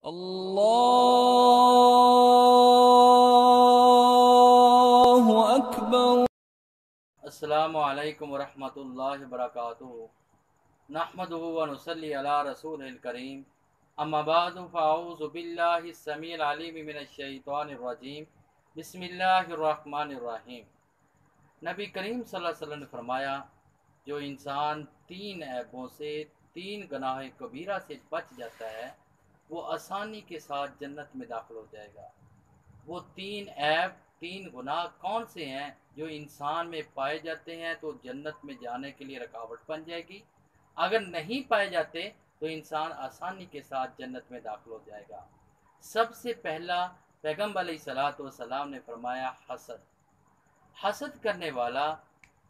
اللہ اکبر۔ السلام علیکم ورحمۃ اللہ وبرکاتہ۔ نحمدہ ونصلی علی رسول الکریم، اما بعد فاعوذ باللہ السمیع العلیم من الشیطان الرجیم، بسم اللہ الرحمن الرحیم۔ نبی کریم صلی اللہ علیہ وسلم نے فرمایا، جو انسان تین عیبوں سے، تین گناہ کبیرہ سے بچ جاتا ہے، وہ آسانی کے ساتھ جنت میں داخل ہو جائے گا۔ وہ تین عیب، تین گناہ کون سے ہیں جو انسان میں پائے جاتے ہیں تو جنت میں جانے کے لیے رکاوٹ بن جائے گی؟ اگر نہیں پائے جاتے تو انسان آسانی کے ساتھ جنت میں داخل ہو جائے گا۔ سب سے پہلا پیغمبر علیہ الصلوۃ والسلام نے فرمایا حسد۔ حسد کرنے والا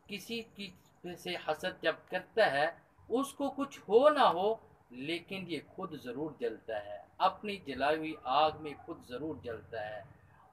کسی کی سے حسد جب کرتا ہے، اس کو کچھ ہو نہ ہو لیکن یہ خود ضرور جلتا ہے، اپنی جلائی ہوئی آگ میں خود ضرور جلتا ہے،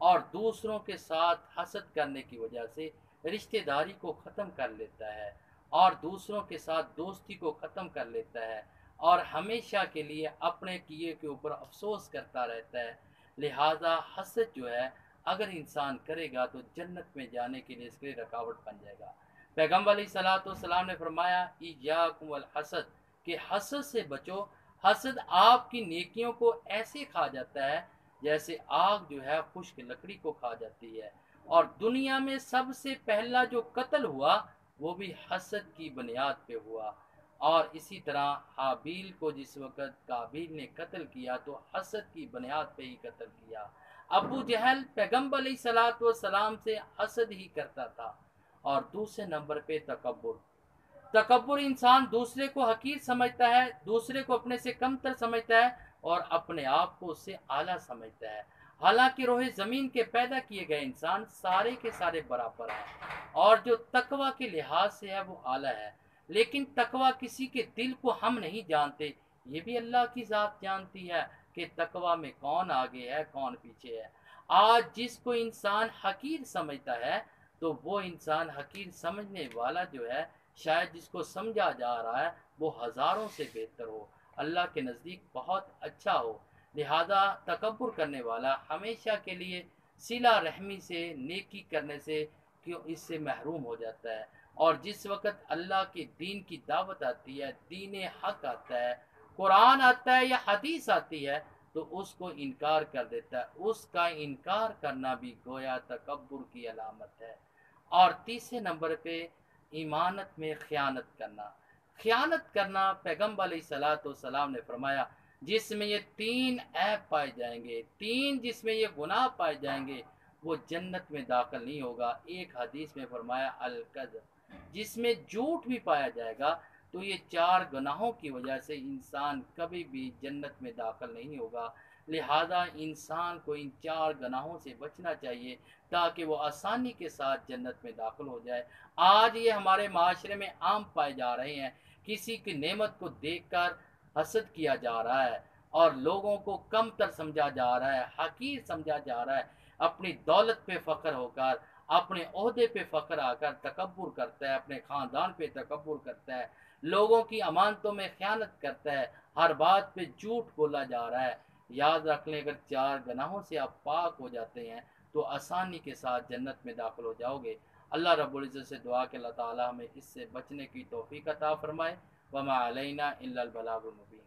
اور دوسروں کے ساتھ حسد کرنے کی وجہ سے رشتہ داری کو ختم کر لیتا ہے، اور دوسروں کے ساتھ دوستی کو ختم کر لیتا ہے، اور ہمیشہ کے لیے اپنے کیے کے اوپر افسوس کرتا رہتا ہے۔ لہذا حسد جو ہے اگر انسان کرے گا تو جنت میں جانے کے لیے اس کے لیے رکاوٹ بن جائے گا۔ پیغمبر علیہ الصلوۃ والسلام نے فرمایا ایاکم والحسد، کہ حسد سے بچو۔ حسد آپ کی نیکیوں کو ایسے کھا جاتا ہے جیسے آگ جو ہے خشک لکڑی کو کھا جاتی ہے۔ اور دنیا میں سب سے پہلا جو قتل ہوا وہ بھی حسد کی بنیاد پہ ہوا، اور اسی طرح حابیل کو جس وقت قابیل نے قتل کیا تو حسد کی بنیاد پہ ہی قتل کیا۔ ابو جہل پیغمبر علیہ الصلوۃ والسلام سے حسد ہی کرتا تھا۔ اور دوسرے نمبر پہ تکبر۔ تکبر انسان دوسرے کو حقیر سمجھتا ہے، دوسرے کو اپنے سے کمتر سمجھتا ہے، اور اپنے آپ کو اس سے اعلیٰ سمجھتا ہے۔ حالانکہ روح زمین کے پیدا کیے گئے انسان سارے کے سارے برابر ہیں، اور جو تقوی کے لحاظ سے ہے وہ اعلیٰ ہے۔ لیکن تقوی کسی کے دل کو ہم نہیں جانتے، یہ بھی اللہ کی ذات جانتی ہے کہ تقوی میں کون آگے ہے کون پیچھے ہے۔ آج جس کو انسان حقیر سمجھتا ہے تو وہ انسان حقیر سمجھنے والا جو ہے، شاید جس کو سمجھا جا رہا ہے وہ ہزاروں سے بہتر ہو، اللہ کے نزدیک بہت اچھا ہو۔ لہذا تکبر کرنے والا ہمیشہ کے لیے صلہ رحمی سے، نیکی کرنے سے اس سے محروم ہو جاتا ہے۔ اور جس وقت اللہ کے دین کی دعوت آتی ہے، دین حق آتا ہے، قرآن آتا ہے یا حدیث آتی ہے تو اس کو انکار کر دیتا ہے۔ اس کا انکار کرنا بھی گویا تکبر کی علامت ہے۔ اور تیسرے نمبر پہ ایمانت میں خیانت کرنا۔ خیانت کرنا پیغمبر علیہ الصلوۃ والسلام نے فرمایا جس میں یہ تین عیب پائے جائیں گے، جس میں یہ گناہ پائے جائیں گے وہ جنت میں داخل نہیں ہوگا۔ ایک حدیث میں فرمایا الکذب، جس میں جھوٹ بھی پایا جائے گا تو یہ چار گناہوں کی وجہ سے انسان کبھی بھی جنت میں داخل نہیں ہوگا۔ لہذا انسان کو ان چار گناہوں سے بچنا چاہیے تاکہ وہ آسانی کے ساتھ جنت میں داخل ہو جائے۔ آج یہ ہمارے معاشرے میں عام پائے جا رہے ہیں، کسی کی نعمت کو دیکھ کر حسد کیا جا رہا ہے، اور لوگوں کو کم تر سمجھا جا رہا ہے، حقیر سمجھا جا رہا ہے۔ اپنی دولت پہ فخر ہو کر، اپنے عہدے پہ فخر آ کر تکبر کرتا ہے، اپنے خاندان پہ تکبر کرتا ہے، لوگوں کی امانتوں میں خیانت کرتا ہے، ہر بات پہ جھوٹ بولا جا رہا ہے۔ یاد رکھ لیں اگر چار گناہوں سے آپ پاک ہو جاتے ہیں تو آسانی کے ساتھ جنت میں داخل ہو جاؤ گے۔ اللہ رب العزت سے دعا کہ اللہ تعالی ہمیں اس سے بچنے کی توفیق عطا فرمائے۔ وما علینا الا البلاغ المبین۔